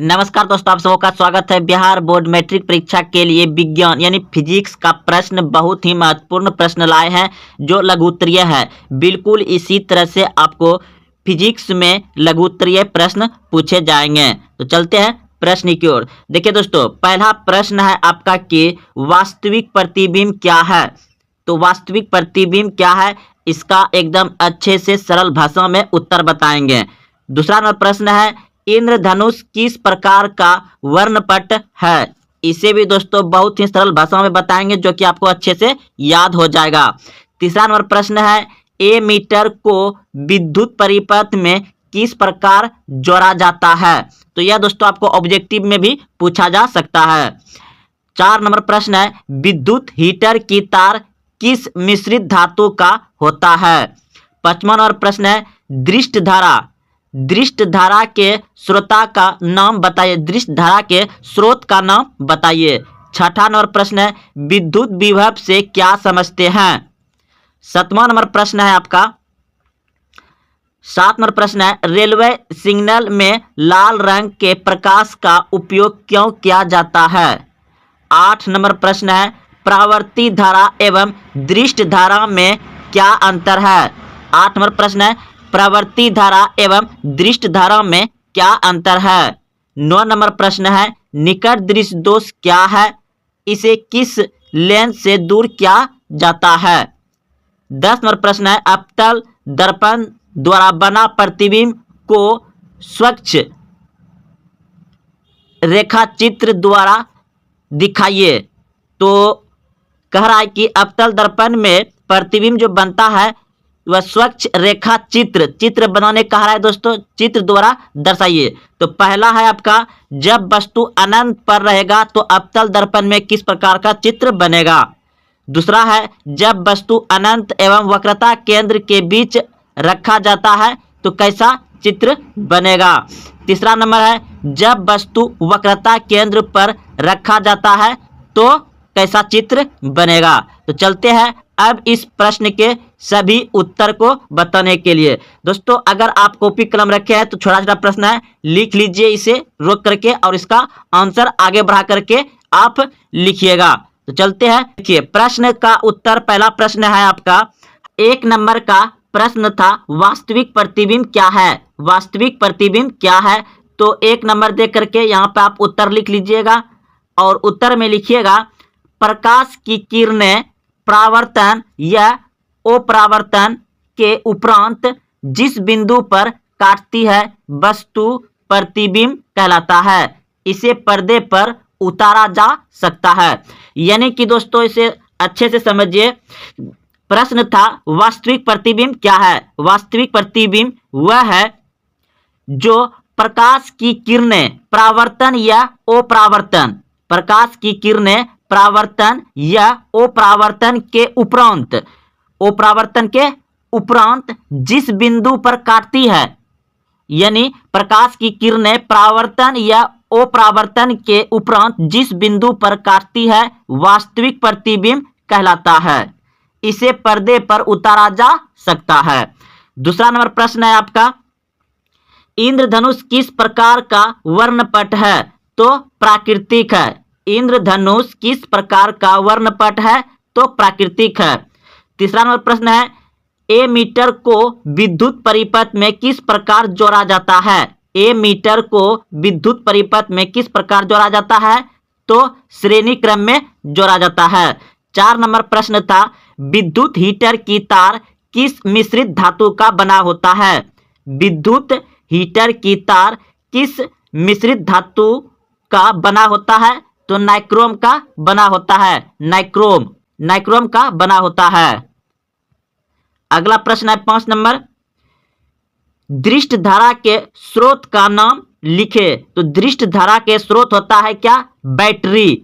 नमस्कार दोस्तों, आप सबों का स्वागत है। बिहार बोर्ड मैट्रिक परीक्षा के लिए विज्ञान यानी फिजिक्स का प्रश्न बहुत ही महत्वपूर्ण प्रश्न लाए हैं जो लघु उत्तरीय है। बिल्कुल इसी तरह से आपको फिजिक्स में लघु उत्तरीय प्रश्न पूछे जाएंगे। तो चलते हैं प्रश्न की ओर। देखिए दोस्तों, पहला प्रश्न है आपका कि वास्तविक प्रतिबिंब क्या है। तो वास्तविक प्रतिबिंब क्या है, इसका एकदम अच्छे से सरल भाषा में उत्तर बताएंगे। दूसरा नंबर प्रश्न है, इंद्रधनुष किस प्रकार का वर्णपट है। इसे भी दोस्तों बहुत ही सरल भाषा में बताएंगे जो कि आपको अच्छे से याद हो जाएगा। तीसरा नंबर प्रश्न है, ए मीटर को विद्युत परिपथ में किस प्रकार जोड़ा जाता है। तो यह दोस्तों आपको ऑब्जेक्टिव में भी पूछा जा सकता है। 4 नंबर प्रश्न है, विद्युत हीटर की तार किस मिश्रित धातु का होता है। 5वां नंबर प्रश्न है, दृष्ट धारा के स्रोता का नाम बताइए। दृष्ट धारा के स्रोत का नाम बताइए। 6वां नंबर प्रश्न है, विद्युत विभव से क्या समझते हैं। 7वां नंबर प्रश्न है आपका 7 नंबर प्रश्न है, रेलवे सिग्नल में लाल रंग के प्रकाश का उपयोग क्यों किया जाता है। 8 नंबर प्रश्न है, प्रावर्ती धारा एवं दृष्ट धारा में क्या अंतर है। 8 नंबर प्रश्न है, प्रवर्ती धारा एवं दृष्ट धारा में क्या अंतर है। 9 नंबर प्रश्न है, निकट दृष्टि दोष क्या है, इसे किस लेंस से दूर किया जाता है। 10 नंबर प्रश्न है, अवतल दर्पण द्वारा बना प्रतिबिंब को स्वच्छ रेखा चित्र द्वारा दिखाइए। तो कह रहा है कि अवतल दर्पण में प्रतिबिंब जो बनता है वह स्वच्छ रेखा चित्र बनाने कह रहा है दोस्तों, चित्र द्वारा दर्शाइए। तो पहला है आपका, जब वस्तु अनंत पर रहेगा तो अवतल दर्पण में किस प्रकार का चित्र बनेगा। दूसरा है, जब वस्तु अनंत एवं वक्रता केंद्र के बीच रखा जाता है तो कैसा चित्र बनेगा। तीसरा नंबर है, जब वस्तु वक्रता केंद्र पर रखा जाता है तो कैसा चित्र बनेगा। तो चलते हैं अब इस प्रश्न के सभी उत्तर को बताने के लिए। दोस्तों अगर आप कॉपी कलम रखे हैं तो छोटा छोटा प्रश्न है, लिख लीजिए इसे रोक करके और इसका आंसर आगे बढ़ा करके आप लिखिएगा। तो चलते हैं, देखिए प्रश्न का उत्तर। पहला प्रश्न है आपका 1 नंबर का प्रश्न था, वास्तविक प्रतिबिंब क्या है। वास्तविक प्रतिबिंब क्या है, तो 1 नंबर दे करके यहाँ पे आप उत्तर लिख लीजिएगा और उत्तर में लिखिएगा, प्रकाश की किरणें परावर्तन या अपरावर्तन के उपरांत जिस बिंदु पर काटती है वस्तु प्रतिबिंब कहलाता है। इसे पर्दे पर उतारा जा सकता है। यानी कि दोस्तों इसे अच्छे से समझिए। प्रश्न था वास्तविक प्रतिबिंब क्या है। वास्तविक प्रतिबिंब वह है जो प्रकाश की किरणें परावर्तन या अपरावर्तन, प्रकाश की किरणें परावर्तन या अपरावर्तन के उपरांत, अपरावर्तन के उपरांत जिस बिंदु पर काटती है, यानी प्रकाश की किरणें परावर्तन या अपरावर्तन के उपरांत जिस बिंदु पर काटती है वास्तविक प्रतिबिंब कहलाता है। इसे पर्दे पर उतारा जा सकता है। दूसरा नंबर प्रश्न है आपका, इंद्रधनुष किस प्रकार का वर्णपट है। तो प्राकृतिक है। इंद्रधनुष किस प्रकार का वर्णपट है, तो प्राकृतिक है। तीसरा नंबर प्रश्न है, ए मीटर को विद्युत परिपथ में किस प्रकार जोड़ा जाता है। ए मीटर को विद्युत परिपथ में किस प्रकार जोड़ा जाता है, तो श्रेणी क्रम में जोड़ा जाता है। 4 नंबर प्रश्न था, विद्युत हीटर की तार किस मिश्रित धातु का बना होता है। विद्युत हीटर की तार किस मिश्रित धातु का बना होता है, तो नाइक्रोम का बना होता है। नाइक्रोम का बना होता है। अगला प्रश्न है 5 नंबर, दृष्ट धारा के स्रोत का नाम लिखे। तो दृष्ट धारा के स्रोत होता है क्या, बैटरी।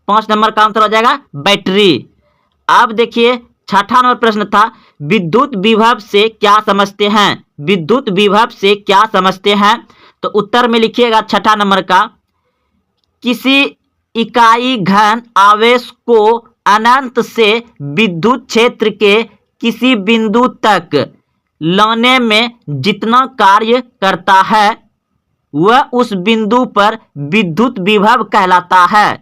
5 नंबर का आंसर हो जाएगा बैटरी। अब देखिए 6वां नंबर प्रश्न था, विद्युत विभव से क्या समझते हैं। विद्युत विभव से क्या समझते हैं, तो उत्तर में लिखिएगा 6वां नंबर का, किसी इकाई घन आवेश को अनंत से विद्युत क्षेत्र के किसी बिंदु तक लाने में जितना कार्य करता है वह उस बिंदु पर विद्युत विभव कहलाता है।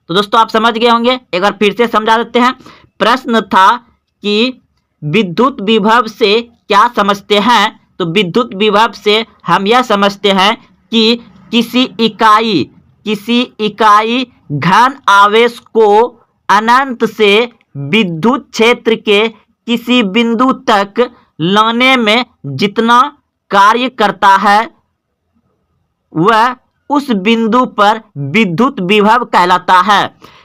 तो दोस्तों आप समझ गए होंगे, एक बार फिर से समझा देते हैं। प्रश्न था कि विद्युत विभव से क्या समझते हैं, तो विद्युत विभव से हम यह समझते हैं कि किसी इकाई घन आवेश को अनंत से विद्युत क्षेत्र के किसी बिंदु तक लाने में जितना कार्य करता है वह उस बिंदु पर विद्युत विभव कहलाता है।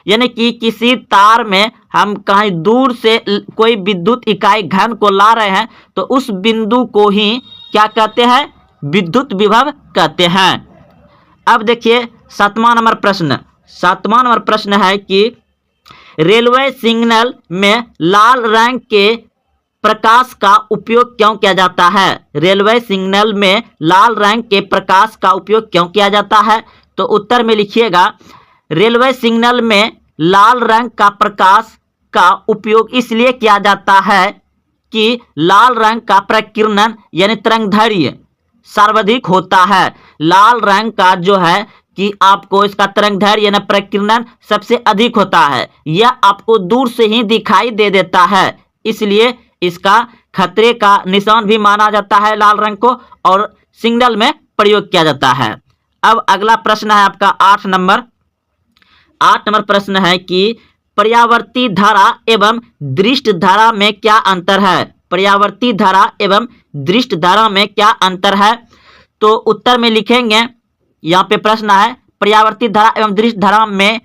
यानी कि किसी तार में हम कहीं दूर से कोई विद्युत इकाई घन को ला रहे हैं तो उस बिंदु को ही क्या कहते हैं, विद्युत विभव कहते हैं। अब देखिए सातवां नंबर प्रश्न है कि रेलवे सिग्नल में लाल रंग के प्रकाश का उपयोग क्यों किया जाता है। रेलवे सिग्नल में लाल रंग के प्रकाश का उपयोग क्यों किया जाता है, तो उत्तर में लिखिएगा रेलवे सिग्नल में लाल रंग का प्रकाश का उपयोग इसलिए किया जाता है कि लाल रंग का प्रकीर्णन यानी तरंगदैर्घ्य सर्वाधिक होता है। लाल रंग का जो है कि आपको इसका तरंगदैर्घ्य यानी प्रकीर्णन सबसे अधिक होता है। यह आपको दूर से ही दिखाई दे देता है, इसलिए इसका खतरे का निशान भी माना जाता है लाल रंग को, और सिग्नल में प्रयोग किया जाता है। अब अगला प्रश्न है आपका 8 नंबर प्रश्न है कि पर्यावर्ती धारा एवं दृष्ट धारा में क्या अंतर है। पर्यावर्ती धारा एवं दृष्ट धारा में क्या अंतर है, तो उत्तर में लिखेंगे, यहाँ पे प्रश्न है पर्यावर्ती धारा एवं दृष्ट धारा में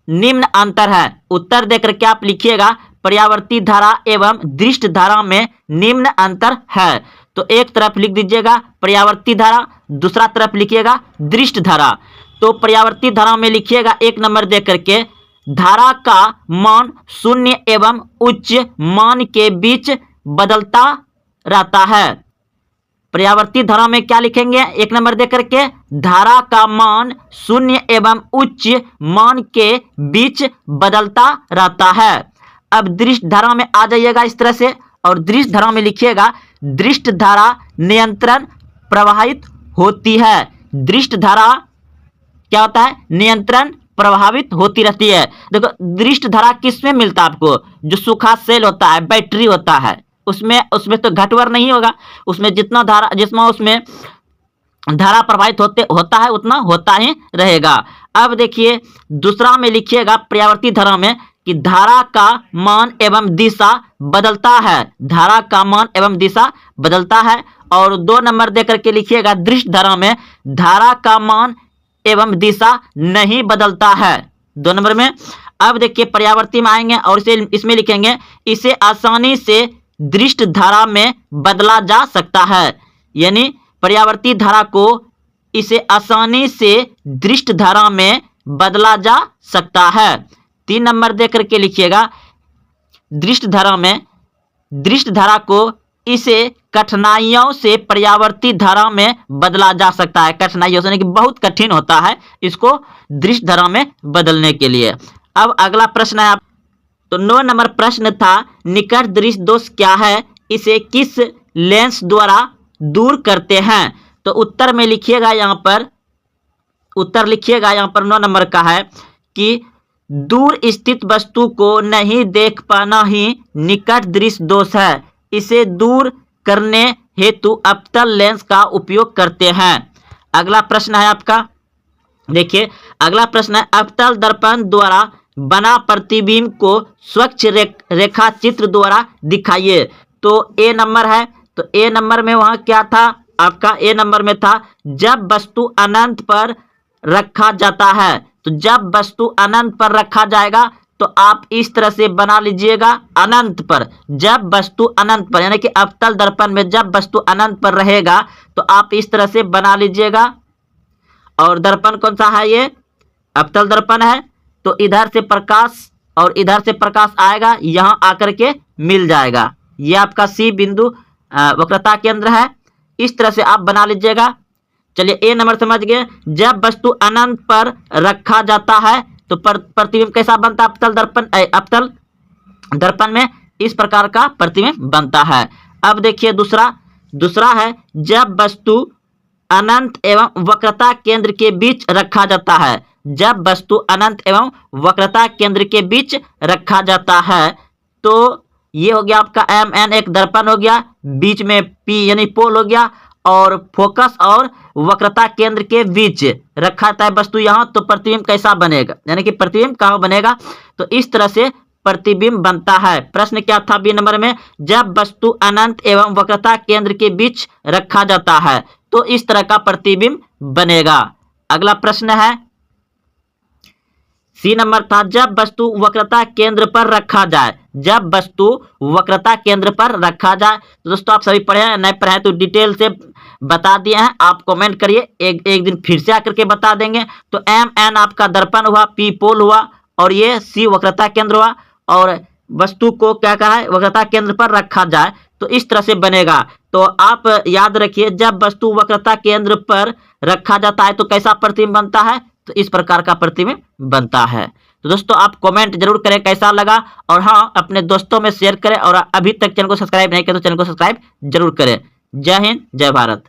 निम्न अंतर है। उत्तर देकर के आप लिखिएगा पर्यावर्ती धारा एवं दृष्ट धारा में निम्न अंतर है। तो एक तरफ लिख दीजिएगा पर्यावर्ती धारा, दूसरा तरफ लिखिएगा दृष्ट धारा। तो पर्यावर्ती धारा में लिखिएगा 1 नंबर दे करके धारा का मान शून्य एवं उच्च मान के बीच बदलता रहता है। पर्यावर्ती धारा में क्या लिखेंगे 1 नंबर दे करके धारा का मान शून्य एवं उच्च मान के बीच बदलता रहता है। अब दृष्ट धारा में आ जाइएगा इस तरह से, और दृष्ट धारा में लिखिएगा दृष्ट धारा नियंत्रण प्रवाहित होती है। दृष्ट धारा क्या होता है, नियंत्रण प्रभावित होती रहती है। देखो दृष्ट धारा किसमें मिलता है आपको, जो सूखा सेल होता है, बैटरी होता है, उसमें तो घटवर नहीं होगा, उसमें जितना धारा उसमें धारा प्रवाहित होता है उतना होता ही रहेगा। अब देखिए दूसरा में लिखिएगा पर्यावर्ती धारा में कि धारा का मान एवं दिशा बदलता है। धारा का मान एवं दिशा बदलता है। और 2 नंबर देकर के लिखिएगा दृष्ट धारा में धारा का मान एवं दिशा नहीं बदलता है, 2 नंबर में। अब देखिए पर्यावर्ती में आएंगे और इसमें लिखेंगे इसे आसानी से दृष्ट धारा में बदला जा सकता है। यानी पर्यावर्ती धारा को इसे आसानी से दृष्ट धारा में बदला जा सकता है। 3 नंबर देकर के लिखिएगा दृष्ट धारा को इसे कठिनाइयों से पर्यावर्ती धारा में बदला जा सकता है। कठिनाइयों से कि बहुत कठिन होता है इसको दृष्ट धारा में बदलने के लिए। अब अगला प्रश्न है तो 9 नंबर प्रश्न था निकट दृष्टि दोष क्या है, इसे किस लेंस द्वारा दूर करते हैं। तो उत्तर में लिखिएगा यहाँ पर 9 नंबर का है कि दूर स्थित वस्तु को नहीं देख पाना ही निकट दृष्टि दोष है। इसे दूर करने हेतु अवतल लेंस का उपयोग करते हैं। अगला प्रश्न है आपका, देखिए अगला प्रश्न है अवतल दर्पण द्वारा बना प्रतिबिंब को स्वच्छ रेखा चित्र द्वारा दिखाइए। तो ए नंबर है, तो ए नंबर में वहां क्या था आपका, ए नंबर में था जब वस्तु अनंत पर रखा जाता है। तो जब वस्तु अनंत पर रखा जाएगा तो आप इस तरह से बना लीजिएगा अनंत पर। जब वस्तु अनंत पर यानी कि अवतल दर्पण में जब वस्तु अनंत पर रहेगा तो आप इस तरह से बना लीजिएगा। और दर्पण कौन सा है, ये अवतल दर्पण है। तो इधर से प्रकाश और इधर से प्रकाश आएगा, यहाँ आकर के मिल जाएगा। ये आपका सी बिंदु वक्रता केंद्र है। इस तरह से आप बना लीजिएगा। चलिए ए नंबर समझ गए। जब वस्तु अनंत पर रखा जाता है तो प्रतिबिंब कैसा बनता है, अवतल दर्पण में इस प्रकार का प्रतिबिंब बनता है। अब देखिए दूसरा है जब वस्तु अनंत एवं वक्रता केंद्र के बीच रखा जाता है, जब वस्तु अनंत एवं वक्रता केंद्र के बीच रखा जाता है तो ये हो गया आपका एम एन, एक दर्पण हो गया, बीच में पी यानी पोल हो गया, और फोकस और वक्रता केंद्र के बीच रखा जाता है वस्तु यहाँ, तो प्रतिबिंब कैसा बनेगा, यानी कि प्रतिबिंब कहाँ बनेगा, तो इस तरह से प्रतिबिंब बनता है। प्रश्न क्या था बी नंबर में, जब वस्तु अनंत एवं वक्रता केंद्र के बीच रखा जाता है तो इस तरह का प्रतिबिंब बनेगा। अगला प्रश्न है सी नंबर था, जब वस्तु वक्रता केंद्र पर रखा जाए, जब वस्तु वक्रता केंद्र पर रखा जाए। तो दोस्तों आप सभी पढ़े हैं, नहीं पढ़े हैं तो डिटेल से बता दिए हैं, आप कमेंट करिए, एक दिन फिर से आकर के बता देंगे। तो एम एन आपका दर्पण हुआ, पी पोल हुआ, और ये सी वक्रता केंद्र हुआ, और वस्तु को क्या कहा है, वक्रता केंद्र पर रखा जाए तो इस तरह से बनेगा। तो आप याद रखिए, जब वस्तु वक्रता केंद्र पर रखा जाता है तो कैसा प्रतिबिंब बनता है, तो इस प्रकार का प्रतिबिंब बनता है। तो दोस्तों आप कमेंट जरूर करें कैसा लगा, और हाँ अपने दोस्तों में शेयर करें, और अभी तक चैनल को सब्सक्राइब नहीं किया तो चैनल को सब्सक्राइब जरूर करें। जय हिंद, जय भारत।